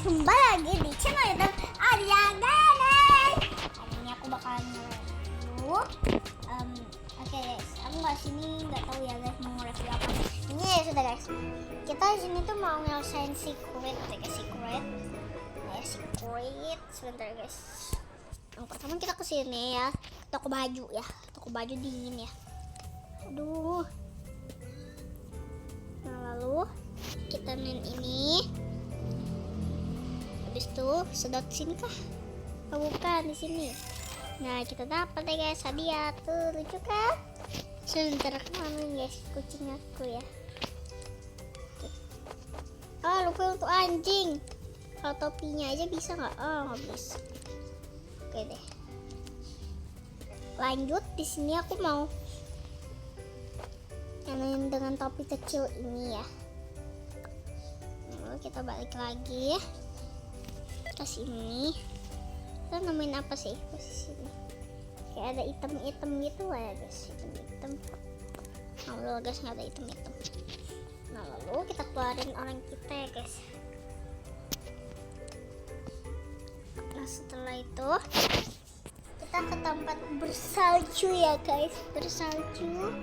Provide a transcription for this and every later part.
kembali lagi di channel YouTube Arya Games. Hari ini aku bakalan nge-review oke guys, aku nggak tahu ya guys mau nge-review apa. Ini ya sudah guys, kita di sini tuh mau nyelesain secret sebentar guys. Yang pertama kita kesini ya, toko baju dingin ya. Aduh. Nah lalu kita main ini. Habis itu sedot sini kah? Oh, bukan di sini. Nah kita dapat ya guys hadiah tuh, lucu kan? Sebentar kemana guys kucing aku ya. Lupa untuk anjing. Kalau topinya aja bisa nggak? Nggak bisa. Oke deh. Lanjut di sini aku mau main dengan topi kecil ini ya. Lalu kita balik lagi ya ke sini. Kita nemuin apa sih posisi ini? Kayak ada item-item gitu lah ya guys, item-item. Nah lalu guys nggak ada item-item. Nah lalu kita keluarin orang kita ya guys. Nah setelah itu kita ke tempat bersalju ya guys. Bersalju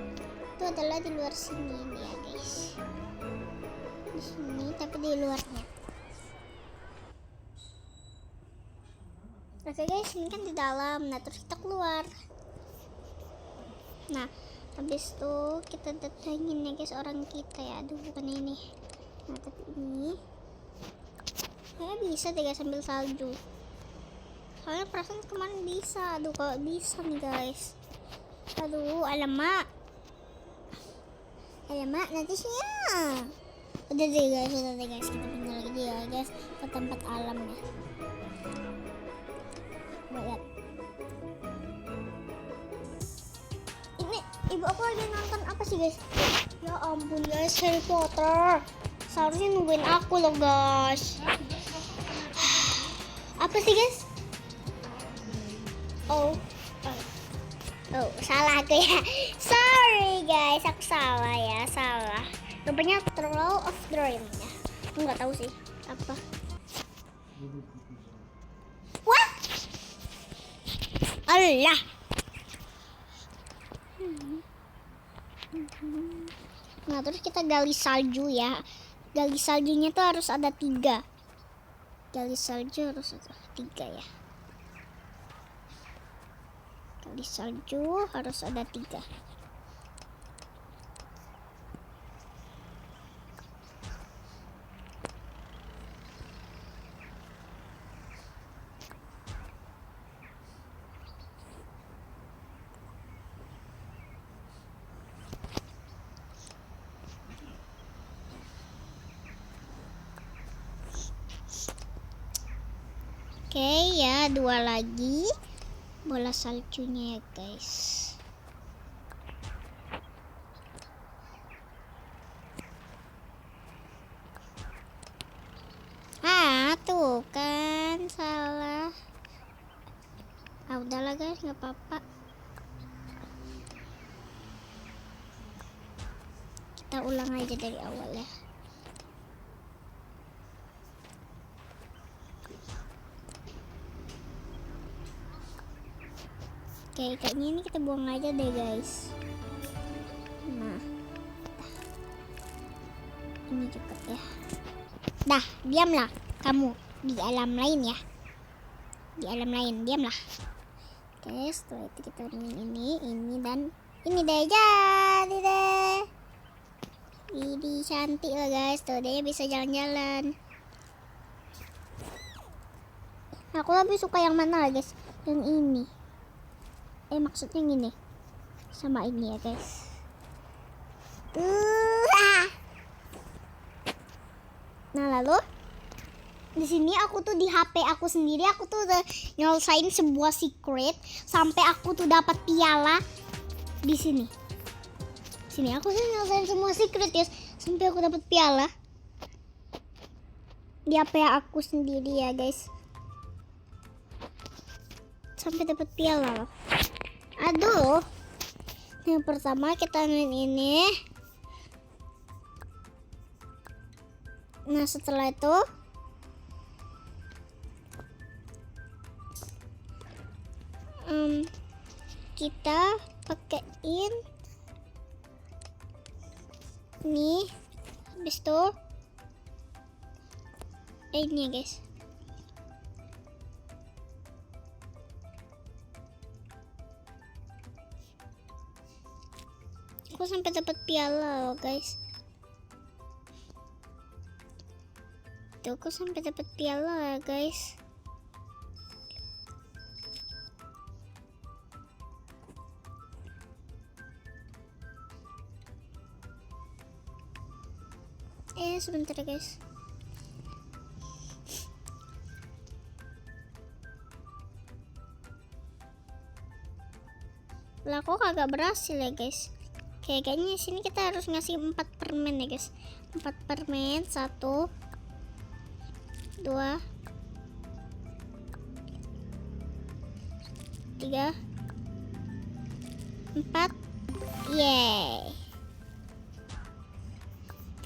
itu adalah di luar sini nih ya guys. Di sini tapi di luarnya. Oke guys, ini kan di dalam. Nah terus kita keluar. Nah habis itu kita datangin ya guys orang kita ya. Aduh bukan ini. Nah tapi ini kayak bisa deh guys sambil salju. Soalnya perasaan kemarin bisa. Aduh kalau bisa nih guys. Aduh alamak nanti sih ya. Udah deh guys kita pindah lagi ya guys ke tempat alam ya. Lihat ini ibu aku lagi nonton apa sih guys? Ya ampun guys, Harry Potter. Seharusnya nungguin aku loh guys. Apa sih guys? Oh salah aku ya. Sorry guys, aku salah. Rupanya Troll of Dream ya. Aku nggak tahu sih apa. Wah, Allah. Nah terus kita gali salju ya. Gali saljunya tuh harus ada 3. Gali salju harus ada 3 ya. Gali salju harus ada 3. Oke ya, 2 lagi bola saljunya ya guys. Tuh kan salah. Udahlah guys, nggak apa-apa. Kita ulang aja dari awal ya. Oke, kayaknya ini kita buang aja deh guys. Nah, ini juga ya. Dah, diamlah kamu di alam lain ya. Di alam lain, diamlah. Oke, setelah itu kita main ini dan ini deh, jadi deh. Ini cantik lah guys, tuh dia bisa jalan-jalan. Aku lebih suka yang mana lah guys? Yang ini. Maksudnya gini sama ini ya guys. Nah lalu di sini aku tuh di HP aku sendiri aku tuh udah nyelesain sebuah secret sampai aku tuh dapat piala di sini. Sini aku sih nyelesain semua secret ya sampai aku dapat piala di HP aku sendiri ya guys. Sampai dapat piala loh. Aduh, yang pertama kita main ini. Nah setelah itu kita pakein ini, habis itu ini ya guys. Aku sampai dapat piala loh guys. Tuh, aku sampai dapat piala ya guys. Sebentar ya guys. Lah kok kagak berhasil ya guys. Kayaknya sini kita harus ngasih 4 permen ya guys. 4 permen, 1 2 3 4. Yeay.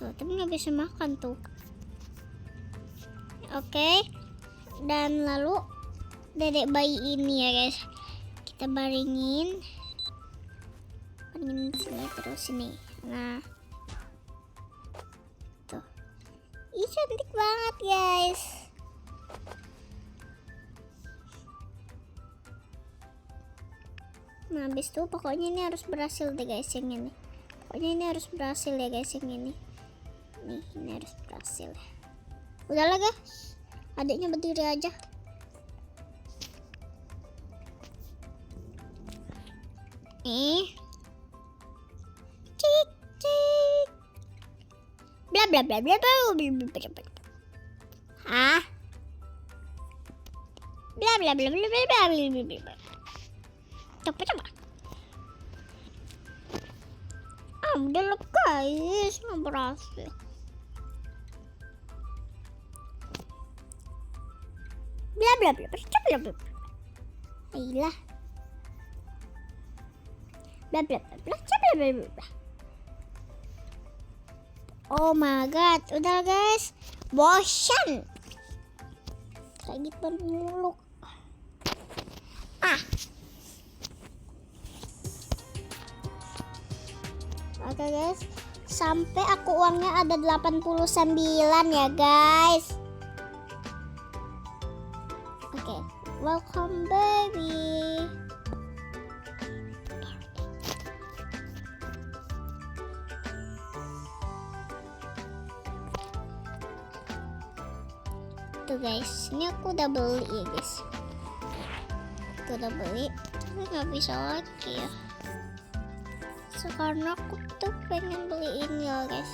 Tuh, tapi nggak bisa makan tuh. Oke. Dan lalu dedek bayi ini ya guys, kita baringin sini, terus sini. Nah, tuh. Ih, cantik banget guys. Nah, habis itu pokoknya ini harus berhasil deh guys yang ini. Pokoknya ini harus berhasil ya guys yang ini. Nih, ini harus berhasil. Udahlah guys, adiknya berdiri aja. Cik cik. Bla bla bla bla bla bla bla bla. Hah? Bla bla bla bla bla bla bla bla. Coba. Udah lah guys, nggak berhasil. Bla bla bla bla bla. Ayolah. Bla bla bla bla bla bla bla. Oh my god, udah guys, bosan. Kayak gitu mulu. Oke guys, sampai aku uangnya ada 89 ya guys. Oke, welcome baby. Tuh guys, ini aku udah beli ya guys. Aku udah beli, tapi nggak bisa lagi ya. Karena aku tuh pengen beli ini ya guys.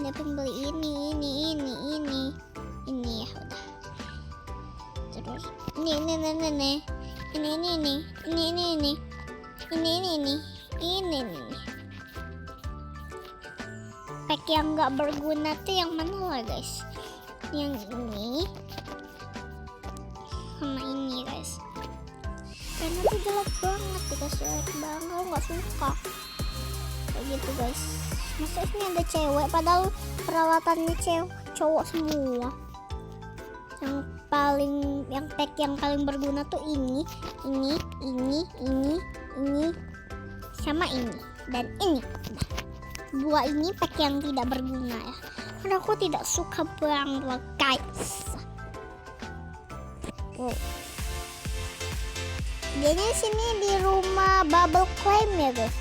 Dia pengen beli ini ya udah. Terus ini. Pack yang nggak berguna tuh yang mana lah guys? Yang ini sama ini guys. Karena tuh jelek banget guys, jelek banget, aku nggak suka kayak gitu guys. Masa ini ada cewek padahal peralatannya cowok semua. Yang pack yang paling berguna tuh ini sama ini dan ini. Dua ini pack yang tidak berguna ya. Karena aku tidak suka banget guys. Dianya sini di rumah Bubble Claim ya guys.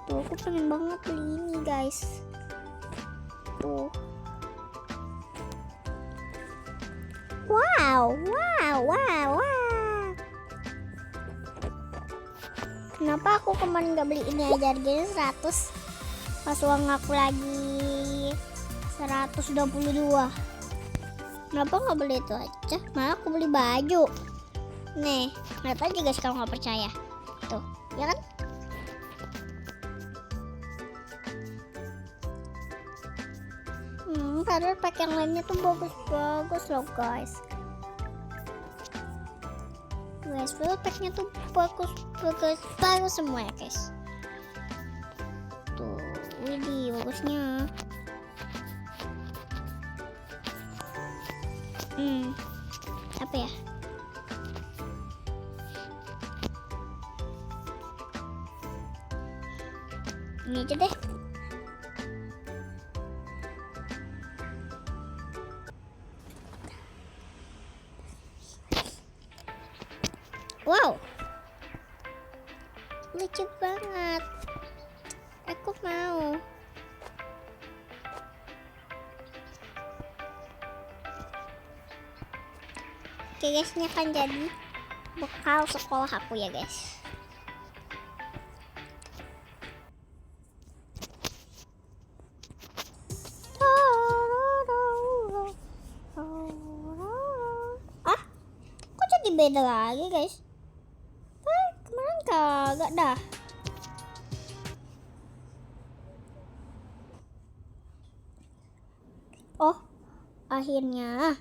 Tuh, aku pengen banget beli ini guys. Tuh. Wow. Kenapa aku kemarin gak beli ini aja, harganya 100, pas uang aku lagi 122. Kenapa nggak beli itu aja? Malah aku beli baju. Nih, lihat aja guys kalau nggak percaya. Tuh, ya kan? Padahal pack yang lainnya tuh bagus loh guys. Guys, packnya tuh bagus semua ya guys. Tuh, ini bagusnya. Apa ya? Ini aja deh. Wow, lucu banget. Aku mau. Oke guys, ini akan jadi bekal sekolah aku ya guys. Ah, kok jadi beda lagi guys? Kemarin kagak dah. Oh, akhirnya.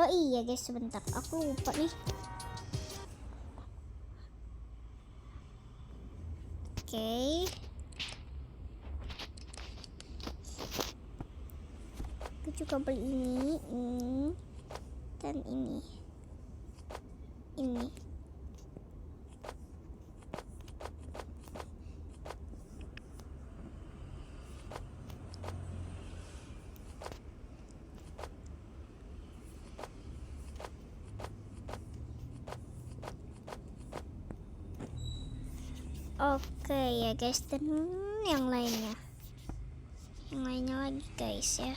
Oh iya guys, sebentar, aku lupa nih. Oke. Aku juga beli ini, dan ini. Oke ya guys, dan yang lainnya lagi guys ya.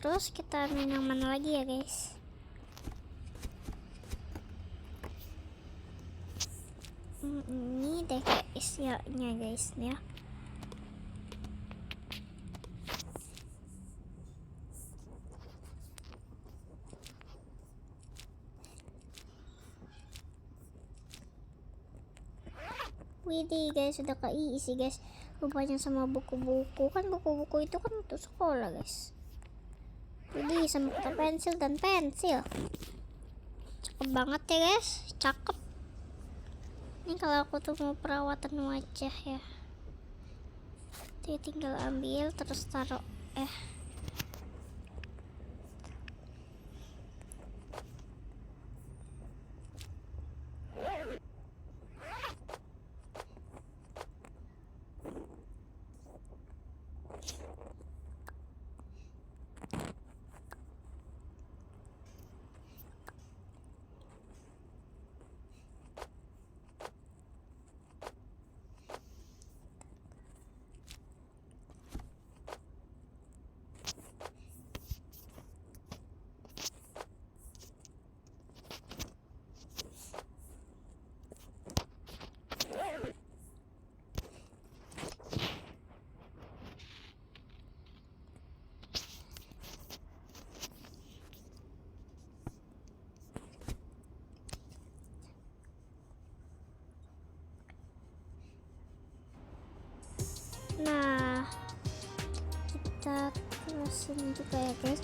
Terus kita main yang mana lagi ya guys? Ini deh kayak isinya guys ya. Widih guys, sudah keisi guys. Rupanya sama buku-buku, kan buku-buku itu kan untuk sekolah guys. Widih, sama peta pensil dan pensil. Cakep banget ya guys, cakep. Ini kalau aku tuh mau perawatan wajah ya. Jadi tinggal ambil terus taruh Nah, kita terusin juga ya guys.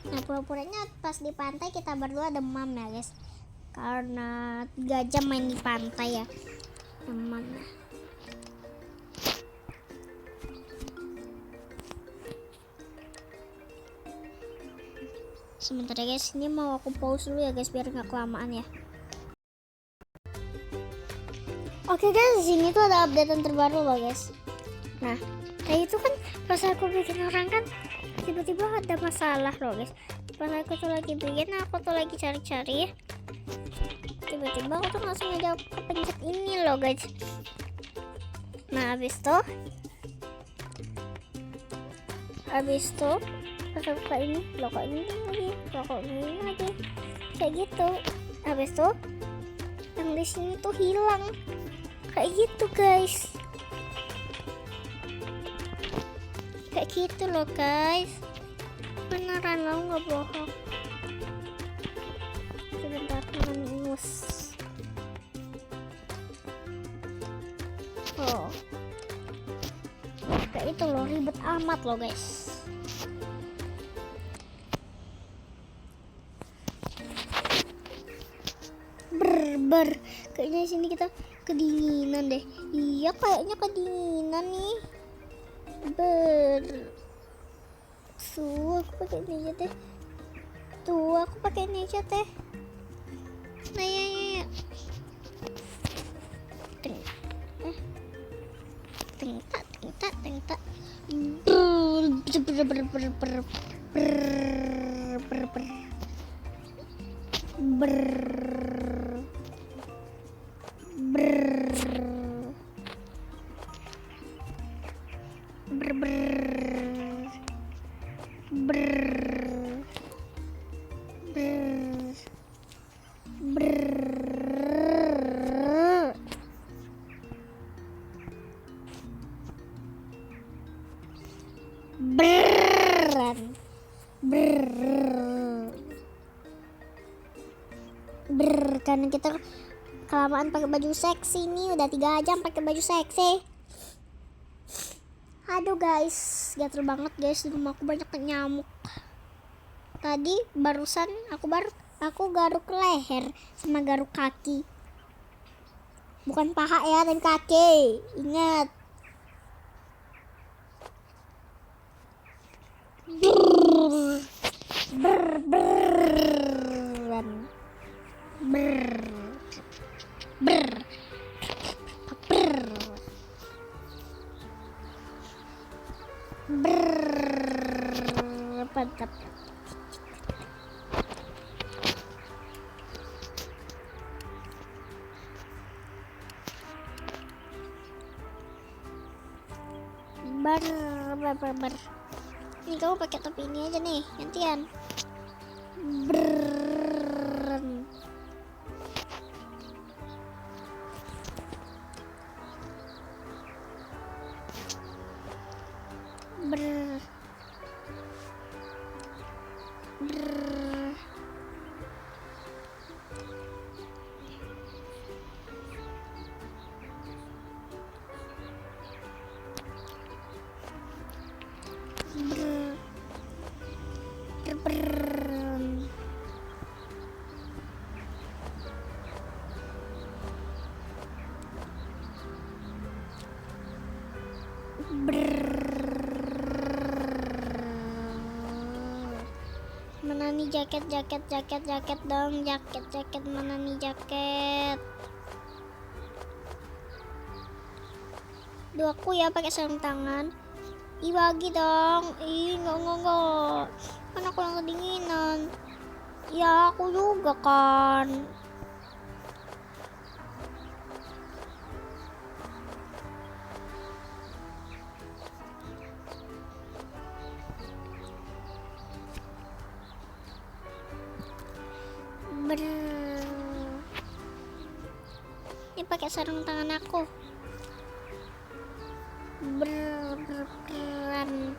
Nah, pura-puranya pas di pantai kita berdua demam ya guys, karena 3 jam main di pantai ya, demam ya. Sebentar ya guys, ini mau aku pause dulu ya guys biar nggak kelamaan ya. Oke guys, di sini tuh ada updatean terbaru loh guys. Nah, kayak itu kan pas aku bikin orang kan tiba-tiba ada masalah loh guys. Pas aku tuh lagi bikin, aku tuh lagi cari-cari ya. tiba-tiba aku tuh nggak sengaja kepencet ini loh guys. Nah habis tuh pas aku buka ini loh, kok ini lagi, loh kok ini lagi, kayak gitu. Habis tuh yang di sini tuh hilang kayak gitu guys, kayak gitu loh guys, beneran loh, nggak bohong. Sebentar mengus. Oh kayak itu loh, ribet amat loh guys. Kayaknya sini kita kedinginan deh. Iya kayaknya kedinginan nih. Aku pakai ini aja teh. Tuh aku pakai ini aja teh. Nah ya. Tengtak. Karena kita kelamaan pakai baju seksi nih, udah 3 jam pakai baju seksi. Aduh guys, gatel banget guys, di rumah aku banyak nyamuk. Tadi barusan aku garuk leher sama garuk kaki. Bukan paha ya, dan kaki. Ingat. Mantap. Ber. Ini kamu pakai topi ini aja nih, gantian. Mana nih jaket dong, jaket mana nih jaket? Duh aku ya pakai sarung tangan. Ih bagi dong. Ih enggak. Kan aku yang kedinginan. Ya aku juga kan. Ini pakai sarung tangan aku. Berperan.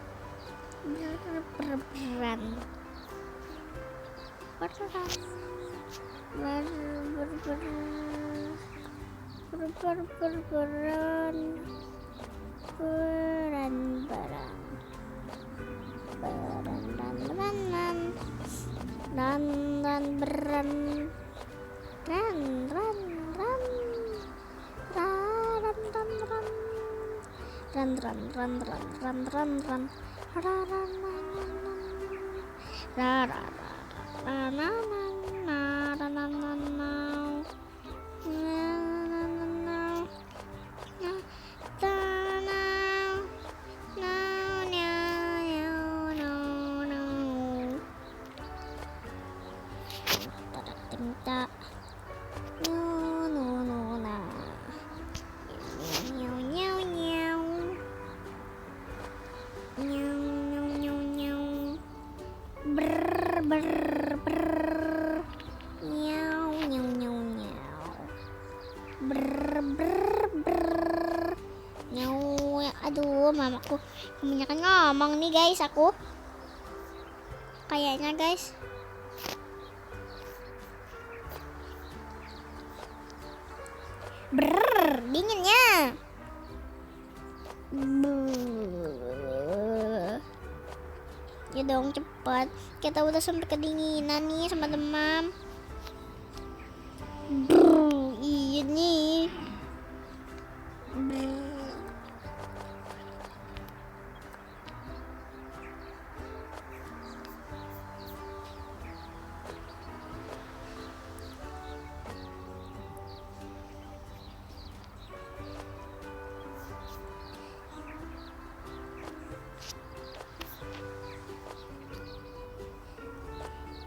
Ber ber ber. Nyau, aduh, mamaku kebanyakan ngomong nih guys, aku. Kayaknya guys. Ber, dinginnya. Ya dong, cepat. Kita udah sampai kedinginan nih sama demam. Iya nih.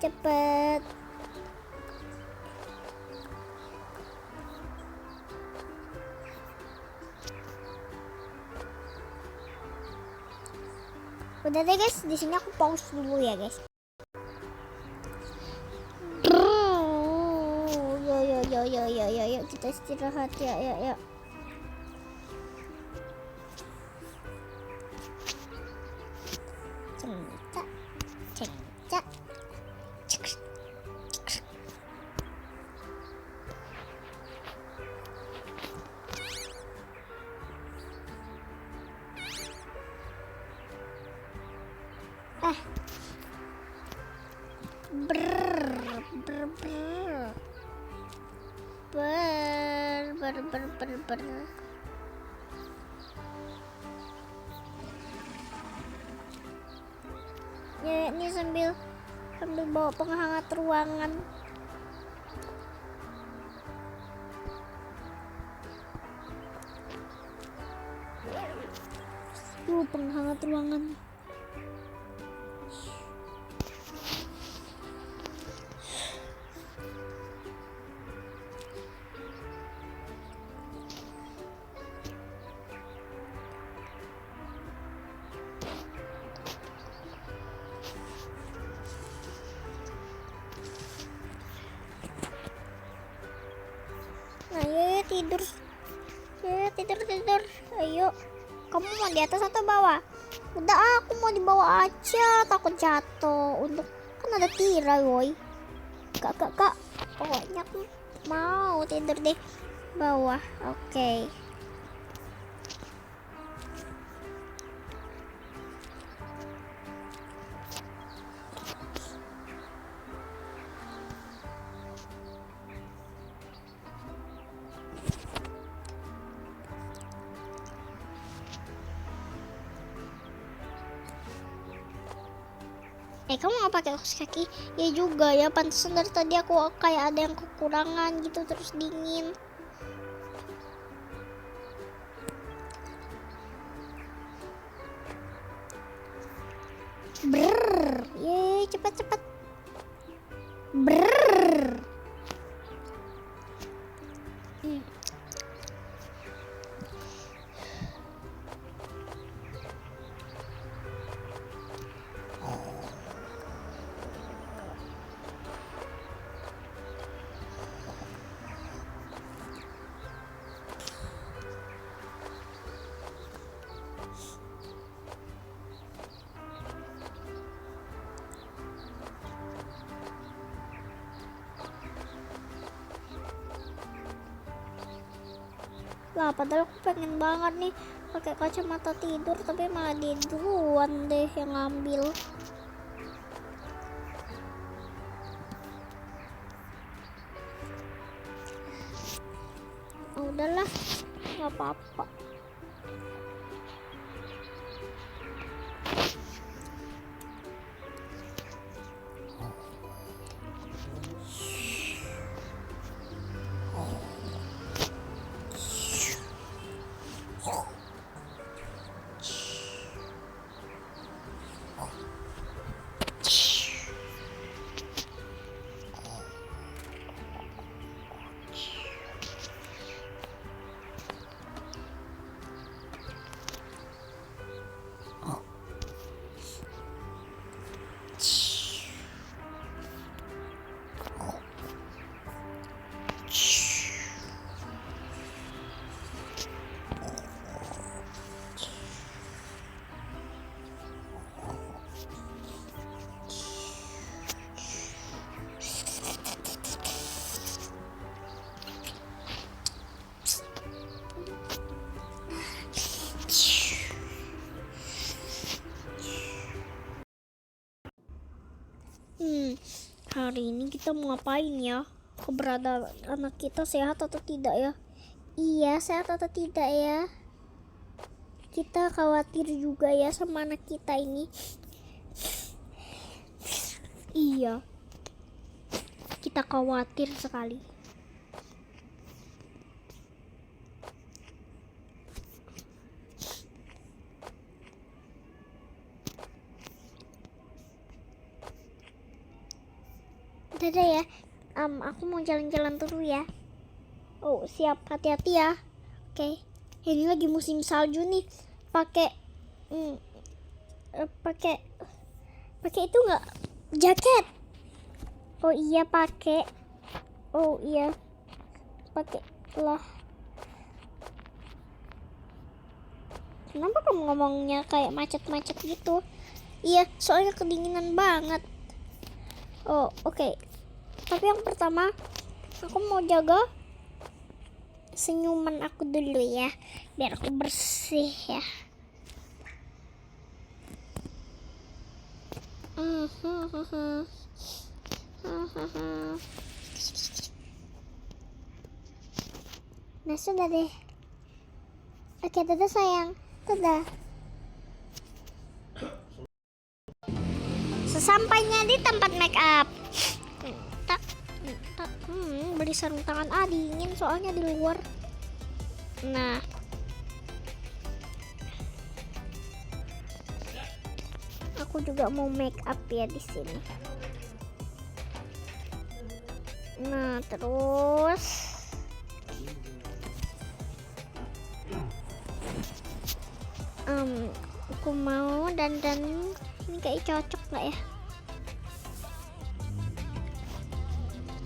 Cepet. Udah deh guys, di sini aku pause dulu ya guys. Yo, kita istirahat ya. Cengcak, cengcak. Ber. Ya, ini sambil bawa penghangat ruangan. Penghangat ruangan. Nah, ya tidur. Ya, tidur. Ayo. Kamu mau di atas atau bawah? Udah, aku mau di bawah aja. Takut jatuh. Untuk kan ada tirai, woi. Kak. Pokoknya aku mau tidur di bawah. Oke. Kamu nggak pakai kaos kaki? Ya juga ya, pantesan dari tadi aku kayak ada yang kekurangan gitu, terus dingin. Brrr, ye cepat. Brrr. Lah, padahal aku pengen banget nih pakai kacamata tidur, tapi malah dia duluan deh yang ngambil. Udahlah, nggak apa-apa. Hari ini kita mau ngapain ya? Keberadaan anak kita sehat atau tidak ya? Iya, sehat atau tidak ya? Kita khawatir juga ya sama anak kita ini. Iya, kita khawatir sekali. Dadah ya, aku mau jalan-jalan dulu ya. Oh siap, hati-hati ya. Oke, ini lagi musim salju nih. Pakai pakai itu nggak, jaket? Oh iya pakai. Oh iya pakai lah. Kenapa kamu ngomongnya kayak macet-macet gitu? Iya, soalnya kedinginan banget. Oh oke. Tapi yang pertama aku mau jaga senyuman aku dulu ya, biar aku bersih ya. Nah sudah deh. Oke, dadah sayang, dadah. Sesampainya di tempat make up, beli sarung tangan. Dingin soalnya di luar. Nah, aku juga mau make up ya di sini. Nah, terus aku mau dandan ini kayak cocok nggak ya?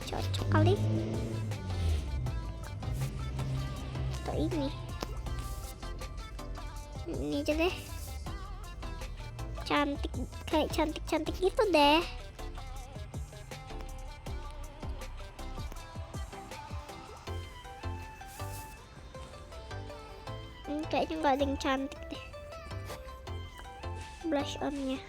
Cocok kali. Atau ini aja deh. Cantik, kayak cantik-cantik gitu deh. Kayaknya nggak ada yang cantik deh blush onnya.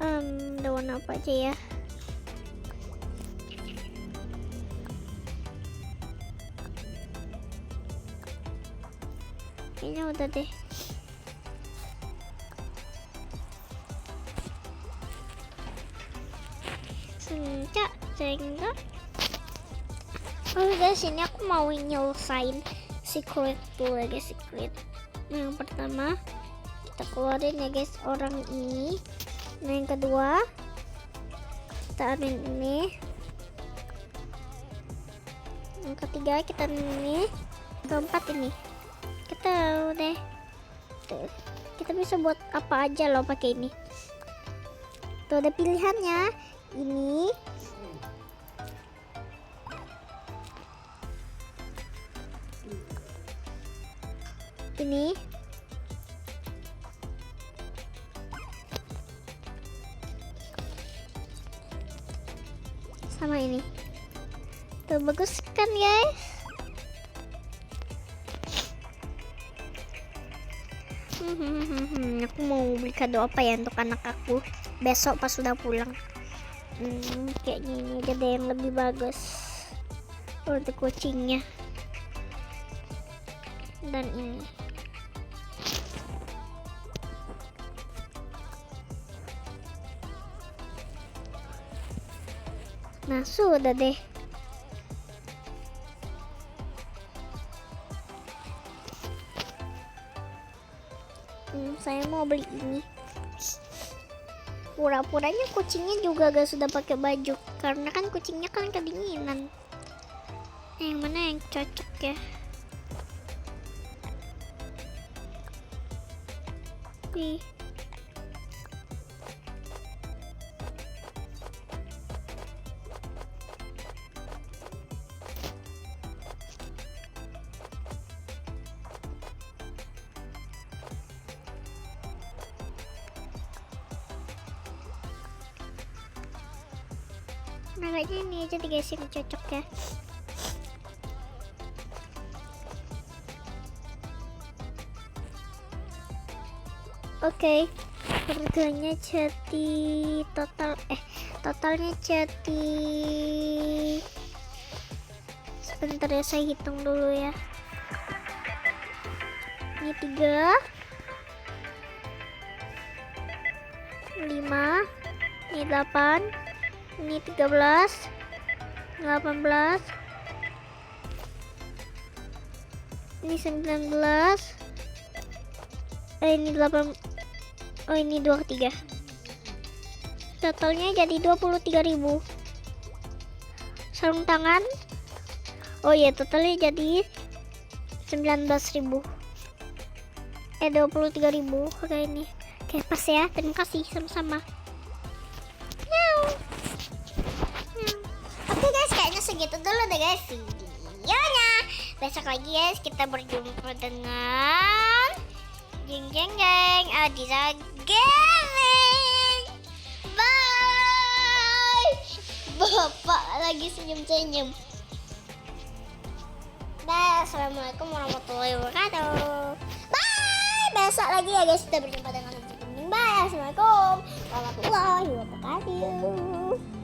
Ada warna apa aja ya? Kayaknya udah deh. Sehingga guys, ini aku mau nyelesain secret dulu ya guys. Secret yang pertama kita keluarin ya guys, orang ini. Nah yang kedua kita anuin ini. Yang ketiga kita ini. Keempat ini kita udah tuh, kita bisa buat apa aja loh pakai ini. Tuh ada pilihannya. Ini sama ini. Tuh bagus kan guys? Aku mau beli kado apa ya untuk anak aku besok pas sudah pulang. Kayaknya ini aja deh yang lebih bagus untuk kucingnya. Dan ini nah sudah deh. Saya mau beli ini. Pura-puranya kucingnya juga gak sudah pakai baju karena kan kucingnya kan kedinginan. Yang mana yang cocok ya? Nih. Nah kayaknya ini aja deh guys yang cocok ya. Oke, harganya totalnya jadi, sebentar ya, saya hitung dulu ya. Ini 3, 5, ini 8, ini 13, 18, ini 19, ini 8, oh ini 23. Totalnya jadi 23.000. Sarung tangan, oh ya, totalnya jadi 19.000. 23.000 harga ini. Oke, pas ya. Terima kasih, sama-sama. Oke guys, kayaknya segitu dulu deh guys videonya. Besok lagi guys kita berjumpa dengan jeng jeng jeng Adiza Gaming. Bye. Bapak lagi senyum-senyum. Dah, assalamualaikum warahmatullahi wabarakatuh. Bye. Besok lagi ya guys kita berjumpa dengan jeng jeng. Bye. Assalamualaikum warahmatullahi wabarakatuh.